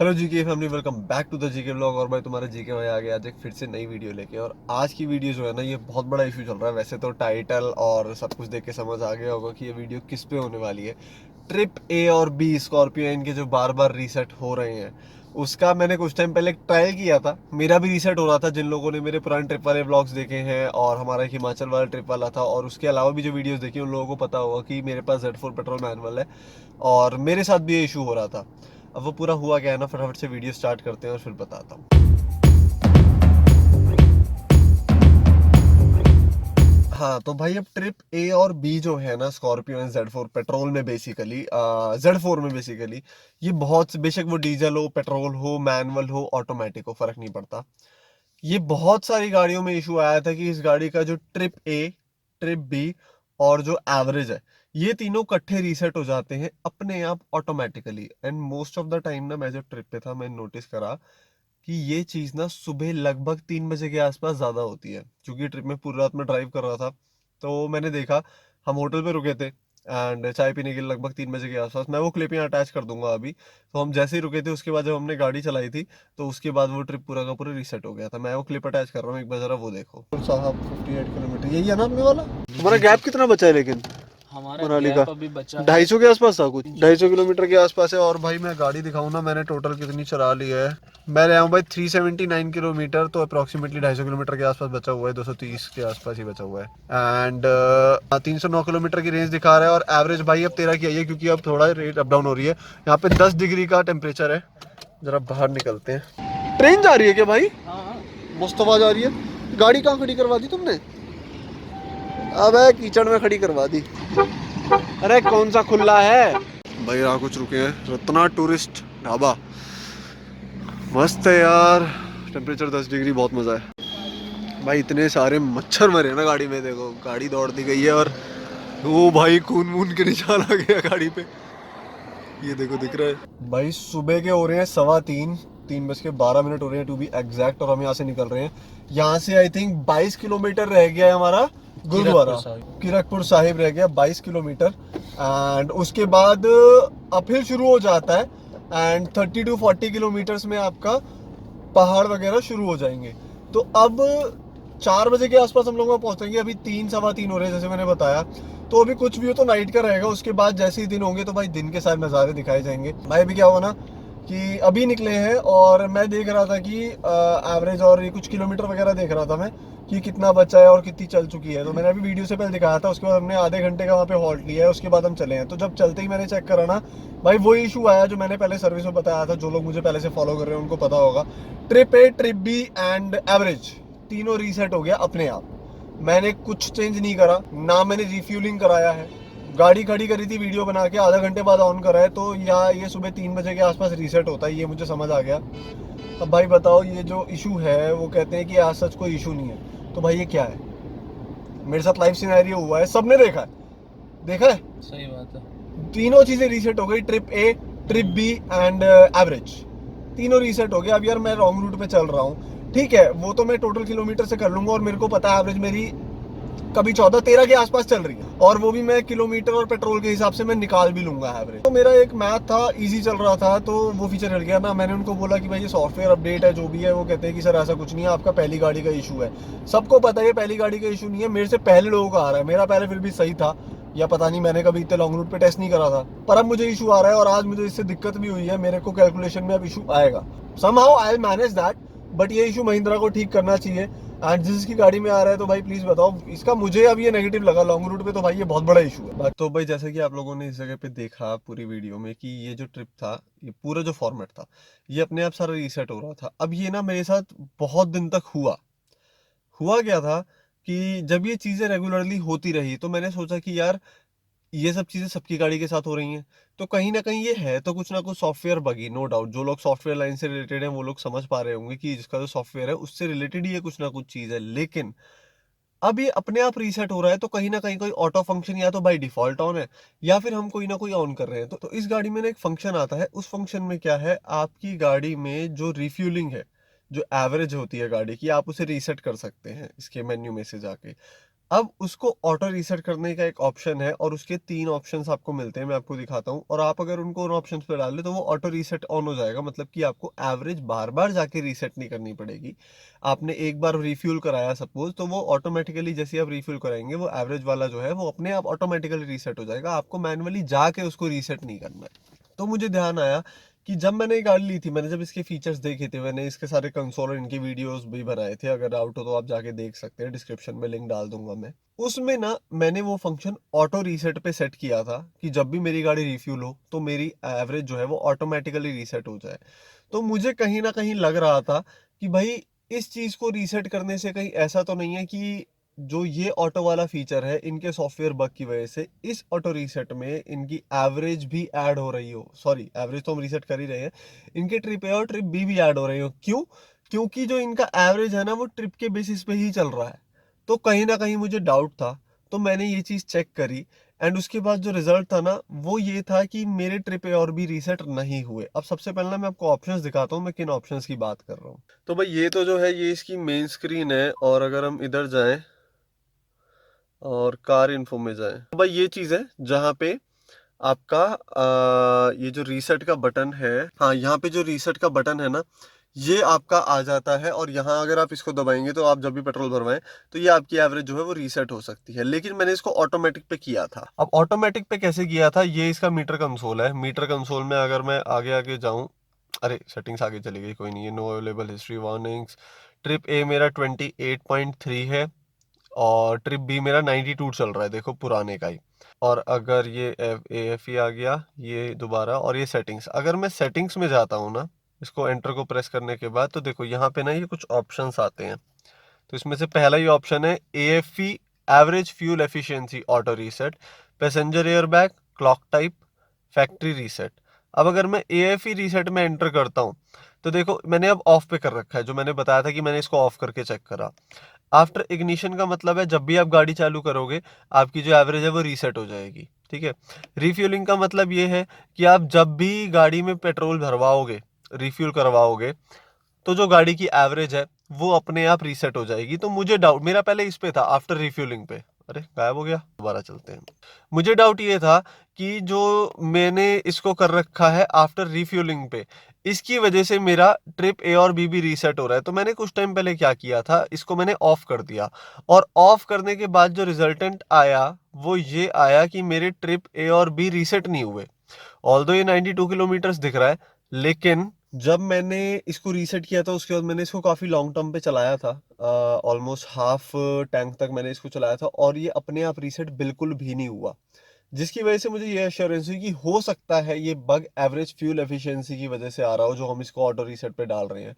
Hello GK family, welcome back to the GK vlog. और भाई तुम्हारा जीके भाई आ गया आज एक फिर से नई वीडियो लेके। और आज की वीडियो जो है ना, ये बहुत बड़ा इशू चल रहा है। वैसे तो टाइटल और सब कुछ देख के समझ आ गया होगा कि ये वीडियो किस पे होने वाली है। ट्रिप ए और बी स्कॉर्पियो इनके जो बार बार रीसेट हो रहे हैं, उसका मैंने कुछ टाइम पहले एक ट्रायल किया था। मेरा भी रीसेट हो रहा था। जिन लोगों ने मेरे पुराने ट्रिप वाले व्लॉग्स देखे हैं और हमारा एक हिमाचल वाला ट्रिप वाला था और उसके अलावा भी जो वीडियोस देखी, उन लोगों को पता होगा कि मेरे पास Z4 पेट्रोल मैनुअल है और मेरे साथ भी ये इशू हो रहा था। अब वो पूरा हुआ क्या है ना, फटाफट से वीडियो स्टार्ट करते हैं और फिर बताता हूँ। हाँ तो भाई, अब ट्रिप ए और बी जो है ना, स्कॉर्पियो एंड Z4 पेट्रोल में बेसिकली, Z4 में बेसिकली ये बहुत, बेशक वो डीजल हो, पेट्रोल हो, मैनुअल हो, ऑटोमेटिक हो, फर्क नहीं पड़ता। ये बहुत सारी गाड़ियों में इशू आया था कि इस गाड़ी का जो ट्रिप ए, ट्रिप बी और जो एवरेज है, ये तीनों इकट्ठे रीसेट हो जाते हैं अपने आप automatically. And most of the time ना, मैं जब ट्रिप पे था मैंने नोटिस करा कि ये चीज़ ना सुबह लगभग 3 बजे के आसपास ज़्यादा होती है। क्योंकि ट्रिप में पूरी रात में ड्राइव कर रहा था, तो मैंने देखा, हम होटल पे रुके थे एंड चाय पीने के लिए लगभग 3 बजे के आसपास। मैं वो क्लिप यहाँ अटैच कर दूंगा अभी। तो हम जैसे ही रुके थे, उसके बाद जब हमने गाड़ी चलाई थी, तो उसके बाद वो ट्रिप पूरा का पूरा रीसेट हो गया था। मैं वो क्लिप अटैच कर रहा हूँ, एक बार जरा वो देखो। साहब 58 किलोमीटर यही है ना अपने वाला। हमारा गैप कितना बचा है लेकिन हमारा मनाली का? गैप अभी बचा है 250 के आसपास था, कुछ जी। 250 किलोमीटर के आसपास है। और भाई मैं गाड़ी दिखाऊं ना, मैंने टोटल कितनी चला ली है। मैं रहा हूँ भाई 379 किलोमीटर, तो अप्रॉक्सीमेटली 250 किलोमीटर के आसपास बचा हुआ है। 230 के आसपास ही बचा हुआ है। एंड 309 किलोमीटर की रेंज दिखा रहा है। और एवरेज भाई अब 13 की आई है, क्योंकि अब थोड़ा रेट अप डाउन हो रही है। यहाँ पे 10 डिग्री का टेम्परेचर है। जरा बाहर निकलते हैं। ट्रेन जा रही है क्या भाई? हाँ हाँ। मस्त आवाज आ रही है। गाड़ी कहाँ खड़ी करवा दी तुमने? अब कीचड़ में खड़ी करवा दी। अरे कौन सा खुला है भाई? यहाँ कुछ रुके हैं, रत्ना टूरिस्ट ढाबा। मस्त है यार। टेम्परेचर 10 डिग्री, बहुत मजा है भाई। इतने सारे मच्छर मरे ना गाड़ी में, देखो गाड़ी दौड़ दी गई है। और वो भाई खून वून के निशान आ गया गाड़ी पे, ये देखो दिख रहा है भाई। सुबह के हो रहे हैं 3:15, 3:12 हो रहे हैं टू बी एग्जैक्ट। और हम यहाँ से निकल रहे हैं। यहाँ से आई थिंक 22 किलोमीटर रह गया है हमारा गुरुद्वारा। किरतपुर साहिब रह गया 22 किलोमीटर। एंड उसके बाद अपहिल शुरू हो जाता है। एंड 30 to 40 किलोमीटर्स में आपका पहाड़ वगैरह शुरू हो जाएंगे। तो अब 4 बजे के आसपास हम लोग वहाँ पहुंचेंगे। अभी 3, 3:15 हो रहे हैं जैसे मैंने बताया। तो अभी कुछ भी हो तो नाइट का रहेगा। उसके बाद जैसे ही दिन होंगे तो भाई दिन के सारे नज़ारे दिखाए जाएंगे। भाई अभी क्या हुआ ना कि अभी निकले हैं और मैं देख रहा था कि एवरेज और ये कुछ किलोमीटर वगैरह देख रहा था मैं कि कितना बचा है और कितनी चल चुकी है। तो मैंने अभी वीडियो से पहले दिखाया था। उसके बाद हमने आधे घंटे का वहाँ पे हॉल्ट लिया है। उसके बाद हम चले हैं। तो जब चलते ही मैंने चेक करा ना भाई, वो इशू आया जो मैंने पहले सर्विस में बताया था। जो लोग मुझे पहले से फॉलो कर रहे हैं उनको पता होगा। Trip A, trip B and average तीनों रीसेट हो गया अपने आप। मैंने कुछ चेंज नहीं करा, ना मैंने रिफ्यूलिंग कराया है। गाड़ी खड़ी करी थी, वीडियो बना के आधा घंटे बाद ऑन करा है। तो यहाँ ये सुबह 3 बजे के आसपास रीसेट होता है, ये मुझे समझ आ गया। अब भाई बताओ, ये जो इशू है वो कहते हैं कि आज सच कोई इशू नहीं है। तो भाई ये क्या है? मेरे साथ लाइव सिनेरियो हुआ है, सबने देखा है। देखा है? सही बात है। तीनों चीजें रीसेट हो गई, trip A, trip B and average. तीनों रीसेट हो गया। अब यार मैं रॉन्ग रूट पे चल रहा हूँ, ठीक है, वो तो मैं टोटल किलोमीटर से कर लूंगा। और मेरे को पता है एवरेज मेरी कभी 14-13 के आसपास चल रही है। और वो भी मैं किलोमीटर और पेट्रोल के हिसाब से मैं निकाल भी लूंगा एवरेज। तो मेरा एक मैथ था, इजी चल रहा था, तो वो फीचर हिल गया ना। मैंने उनको बोला कि भाई ये सॉफ्टवेयर अपडेट है जो भी है। वो कहते हैं कि सर ऐसा कुछ नहीं है, आपका पहली गाड़ी का इशू है। सबको पता है ये पहली गाड़ी का इशू नहीं है, मेरे से पहले लोगों का आ रहा है। मेरा पहले फिर भी सही था, या पता नहीं, मैंने कभी इतने लॉन्ग रूट पे टेस्ट नहीं करा था। पर अब मुझे इशू आ रहा है और आज मुझे इससे दिक्कत भी हुई है। मेरे को कैलकुलेशन में अब इशू आएगा। Somehow I will manage that. But ये इशू महिंद्रा को ठीक करना चाहिए। एंड जिसकी गाड़ी में आ रहा है तो भाई प्लीज बताओ इसका। मुझे अब ये नेगेटिव लगा लॉन्ग रूट पे, तो भाई ये बहुत बड़ा इशू है। तो भाई जैसे कि आप लोगों ने इस जगह पे देखा पूरी वीडियो में कि ये जो ट्रिप था, ये पूरा जो फॉर्मेट था, ये अपने आप सारा रीसेट हो रहा था। अब ये ना मेरे साथ बहुत दिन तक हुआ। हुआ क्या था कि जब ये चीजें रेगुलरली होती रही तो मैंने सोचा कि यार ये सब चीजें सबकी गाड़ी के साथ हो रही हैं, तो कहीं ना कहीं ये है तो कुछ ना कुछ सॉफ्टवेयर बगी। नो डाउट जो लोग सॉफ्टवेयर लाइन से रिलेटेड हैं वो लोग समझ पा रहे होंगे कि जिसका जो सॉफ्टवेयर है उससे रिलेटेड ही ये कुछ ना कुछ चीज है। लेकिन अब ये अपने आप रीसेट हो रहा है, तो कहीं ना कहीं कोई ऑटो फंक्शन या तो बाई डिफॉल्ट ऑन है, या फिर हम कोई ना कोई ऑन कर रहे हैं। तो इस गाड़ी में ना एक फंक्शन आता है। उस फंक्शन में क्या है, आपकी गाड़ी में जो रिफ्यूलिंग है, जो एवरेज होती है गाड़ी की, आप उसे रीसेट कर सकते हैं इसके मेन्यू में से जाके। अब उसको ऑटो रीसेट करने का एक ऑप्शन है और उसके 3 ऑप्शंस आपको मिलते हैं, मैं आपको दिखाता हूँ। और आप अगर उनको उन ऑप्शंस पे डाल दे तो वो ऑटो रीसेट ऑन हो जाएगा, मतलब कि आपको एवरेज बार बार जाके रीसेट नहीं करनी पड़ेगी। आपने एक बार रिफ्यूल कराया सपोज, तो वो ऑटोमेटिकली जैसे ही आप रिफ्यूल कराएंगे वो एवरेज वाला जो है वो अपने आप ऑटोमेटिकली रीसेट हो जाएगा, आपको मैनुअली जाके उसको रीसेट नहीं करना है। तो मुझे ध्यान आया कि जब मैंने ये गाड़ी ली थी, मैंने जब इसके फीचर्स देखे थे, मैंने इसके सारे कंसोल और इनकी वीडियोस भी बनाए थे, अगर डाउट हो तो आप जाके देख सकते हैं, डिस्क्रिप्शन में लिंक डाल दूंगा मैं। उसमें ना मैंने वो फंक्शन ऑटो रीसेट पे सेट किया था कि जब भी मेरी गाड़ी रिफ्यूल हो तो मेरी एवरेज जो है वो ऑटोमेटिकली रीसेट हो जाए। तो मुझे कहीं ना कहीं लग रहा था कि भाई इस चीज को रीसेट करने से कहीं ऐसा तो नहीं है कि जो ये ऑटो वाला फीचर है इनके सॉफ्टवेयर बग की वजह से इस ऑटो रीसेट में इनकी एवरेज भी ऐड हो रही हो। सॉरी, एवरेज तो हम रीसेट कर ही रहे हैं, इनके ट्रिप ए और ट्रिप बी भी ऐड हो रही हो। क्यों? क्योंकि जो इनका एवरेज है ना वो ट्रिप के बेसिस पे ही चल रहा है। तो कहीं ना कहीं मुझे डाउट था, तो मैंने ये चीज चेक करी एंड उसके बाद जो रिजल्ट था ना वो ये था कि मेरे ट्रिप ए और भी रीसेट नहीं हुए। अब सबसे पहले ना मैं आपको ऑप्शंस दिखाता हूँ, मैं किन ऑप्शंस की बात कर रहा हूँ। तो भाई ये तो जो है ये इसकी मेन स्क्रीन है, और अगर हम इधर जाएं और कार इन्फो में जाए तो भाई ये चीज है जहाँ पे आपका ये जो रीसेट का बटन है, हाँ यहाँ पे जो रीसेट का बटन है ना ये आपका आ जाता है, और यहाँ अगर आप इसको दबाएंगे तो आप जब भी पेट्रोल भरवाएं तो ये आपकी एवरेज जो है वो रीसेट हो सकती है। लेकिन मैंने इसको ऑटोमेटिक पे किया था। अब ऑटोमेटिक पे कैसे किया था, ये इसका मीटर कंसोल है। मीटर कंसोल में अगर मैं आगे आगे जाऊं, अरे सेटिंग्स आगे चली गई, कोई नहीं है। No available history warnings. Trip A मेरा 28.3 है और ट्रिप बी मेरा 92 चल रहा है, देखो पुराने का ही। और अगर ये AFE आ गया ये दोबारा, और ये सेटिंग्स, अगर मैं सेटिंग्स में जाता हूँ ना इसको एंटर को प्रेस करने के बाद, तो देखो यहाँ पे ना ये कुछ ऑप्शंस आते हैं। तो इसमें से पहला ही ऑप्शन है AFE average fuel efficiency auto reset, passenger air bag, clock type, factory reset. अब अगर मैं AFE रीसेट में एंटर करता हूँ तो देखो मैंने अब ऑफ पे कर रखा है, जो मैंने बताया था कि मैंने इसको ऑफ करके चेक करा। आफ्टर इग्निशन का मतलब है जब भी आप गाड़ी चालू करोगे आपकी जो एवरेज है वो रीसेट हो जाएगी, ठीक है। रिफ्यूलिंग का मतलब ये है कि आप जब भी गाड़ी में पेट्रोल भरवाओगे, रिफ्यूल करवाओगे, तो जो गाड़ी की एवरेज है वो अपने आप रीसेट हो जाएगी। तो मुझे डाउट, मेरा पहले इस पे था आफ्टर रिफ्यूलिंग पे, अरे गायब हो गया, दोबारा चलते हैं। मुझे डाउट ये था कि जो मैंने इसको कर रखा है आफ्टर रिफ्यूलिंग पे, इसकी वजह से मेरा ट्रिप ए और बी भी रीसेट हो रहा है। तो मैंने कुछ टाइम पहले क्या किया था, इसको मैंने ऑफ कर दिया, और ऑफ करने के बाद जो रिजल्टेंट आया वो ये आया कि मेरे ट्रिप ए और बी रीसेट नहीं हुए। ऑल्दो ये 92 किलोमीटर दिख रहा है, लेकिन जब मैंने इसको रीसेट किया था उसके बाद मैंने इसको काफ़ी लॉन्ग टर्म पे चलाया था, ऑलमोस्ट हाफ टैंक तक मैंने इसको चलाया था, और ये अपने आप रीसेट बिल्कुल भी नहीं हुआ। जिसकी वजह से मुझे ये एश्योरेंस हुई कि हो सकता है ये बग एवरेज फ्यूल एफिशिएंसी की वजह से आ रहा हो, जो हम इसको ऑटो रीसेट पे डाल रहे हैं।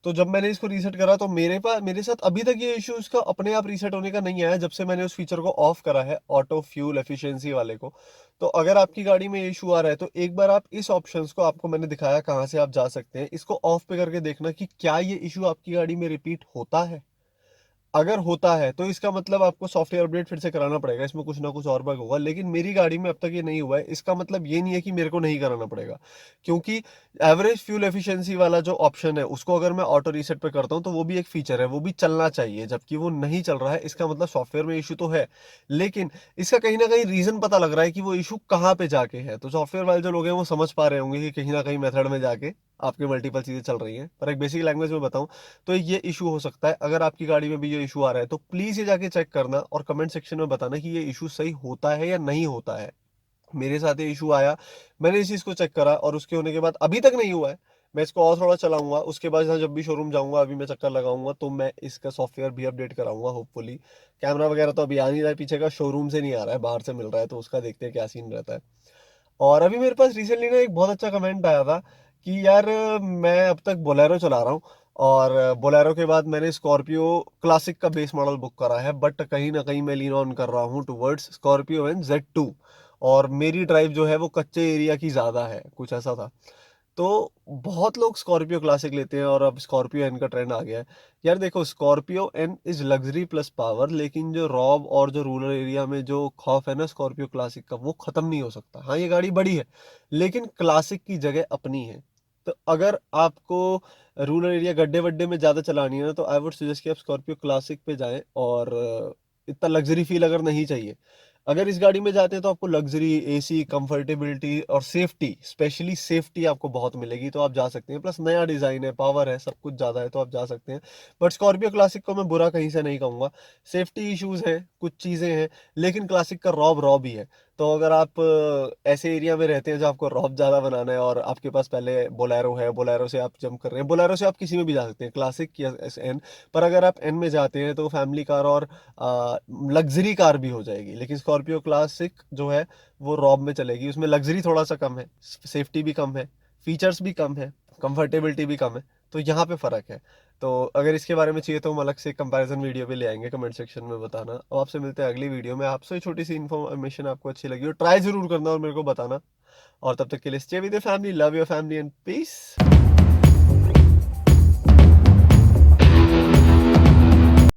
तो जब मैंने इसको रीसेट करा तो मेरे साथ अभी तक ये इशू इसका अपने आप रीसेट होने का नहीं आया, जब से मैंने उस फीचर को ऑफ करा है, ऑटो फ्यूल एफिशिएंसी वाले को। तो अगर आपकी गाड़ी में इशू आ रहा है तो एक बार आप इस ऑप्शंस को, आपको मैंने दिखाया कहाँ से आप जा सकते हैं, इसको ऑफ पे करके देखना कि क्या ये इशू आपकी गाड़ी में रिपीट होता है। अगर होता है तो इसका मतलब आपको सॉफ्टवेयर अपडेट फिर से कराना पड़ेगा, इसमें कुछ ना कुछ और बग होगा। लेकिन मेरी गाड़ी में अब तक ये नहीं हुआ है, इसका मतलब ये नहीं है कि मेरे को नहीं कराना पड़ेगा, क्योंकि एवरेज फ्यूल एफिशिएंसी वाला जो ऑप्शन है उसको अगर मैं ऑटो रीसेट पे करता हूँ तो वो भी एक फीचर है, वो भी चलना चाहिए, जबकि वो नहीं चल रहा है। इसका मतलब सॉफ्टवेयर में इशू तो है, लेकिन इसका कहीं ना कहीं रीजन पता लग रहा है कि वो इशू कहाँ पे जाके है। तो सॉफ्टवेयर वाले जो लोग हैं वो समझ पा रहे होंगे कि कहीं ना कहीं मेथड में जाके आपके मल्टीपल चीजें चल रही हैं। पर एक बेसिक लैंग्वेज में बताऊं तो ये इशू हो सकता है। अगर आपकी गाड़ी में भी ये इशू आ रहा है तो प्लीज ये जाके चेक करना और कमेंट सेक्शन में बताना कि ये इशू सही होता है या नहीं होता है। मेरे साथ ये इशू आया, मैंने इस चीज को चेक करा, और उसके होने के बाद अभी तक नहीं हुआ है। मैं इसको और थोड़ा चलाऊंगा, उसके बाद जब भी शोरूम जाऊंगा, अभी मैं चक्कर लगाऊंगा तो मैं इसका सॉफ्टवेयर भी अपडेट कराऊंगा होपफुली। कैमरा वगैरह तो अभी आ नहीं रहा है पीछे का, शोरूम से नहीं आ रहा है, बाहर से मिल रहा है, तो उसका देखते हैं क्या सीन रहता है। और अभी मेरे पास रिसेंटली ना एक बहुत अच्छा कमेंट आया था कि यार मैं अब तक बोलेरो चला रहा हूँ, और बोलेरो के बाद मैंने स्कॉर्पियो क्लासिक का बेस मॉडल बुक करा है, बट कहीं ना कहीं मैं लीन ऑन कर रहा हूँ टुवर्ड्स स्कॉर्पियो एंड Z2। और मेरी ड्राइव जो है वो कच्चे एरिया की ज़्यादा है, कुछ ऐसा था। तो बहुत लोग स्कॉर्पियो क्लासिक लेते हैं और अब स्कॉर्पियो एन का ट्रेंड आ गया है। यार देखो, Scorpio N is luxury plus power, लेकिन जो रॉब और जो रूरल एरिया में जो खौफ है ना स्कॉर्पियो क्लासिक का, वो खत्म नहीं हो सकता। हाँ, ये गाड़ी बड़ी है लेकिन क्लासिक की जगह अपनी है। तो अगर आपको रूरल एरिया गड्ढे वड्ढे में ज़्यादा चलानी है ना, तो आई वुड सजेस्ट कि आप स्कॉर्पियो क्लासिक पे जाएं और इतना लग्जरी फील अगर नहीं चाहिए, अगर इस गाड़ी में जाते हैं तो आपको लग्जरी, एसी, कंफर्टेबिलिटी और सेफ्टी, स्पेशली सेफ्टी आपको बहुत मिलेगी, तो आप जा सकते हैं। प्लस नया डिज़ाइन है, पावर है, सब कुछ ज़्यादा है, तो आप जा सकते हैं। बट स्कॉर्पियो क्लासिक को मैं बुरा कहीं से नहीं कहूँगा। सेफ्टी इश्यूज हैं, कुछ चीज़ें हैं, लेकिन क्लासिक का रॉब रॉब ही है। तो अगर आप ऐसे एरिया में रहते हैं जो आपको रॉब ज़्यादा बनाना है और आपके पास पहले बोलेरो है, बोलेरो से आप जंप कर रहे हैं, बोलेरो से आप किसी में भी जा सकते हैं, क्लासिक या एन। पर अगर आप एन में जाते हैं तो फैमिली कार और लग्जरी कार भी हो जाएगी। लेकिन स्कॉर्पियो क्लासिक जो है वो रॉब में चलेगी, उसमें लग्जरी थोड़ा सा कम है, सेफ्टी भी कम है, फीचर्स भी कम है, कंफर्टेबिलिटी भी कम है। तो यहाँ पे फ़र्क है। तो अगर इसके बारे में चाहिए तो हम अलग से कंपैरिजन वीडियो भी ले आएंगे, कमेंट सेक्शन में बताना। और आपसे मिलते हैं अगली वीडियो में। आपसे छोटी सी इन्फॉर्मेशन आपको अच्छी लगी हो, ट्राई ज़रूर करना और मेरे को बताना। और तब तक के लिए stay with your family, love your family and piece.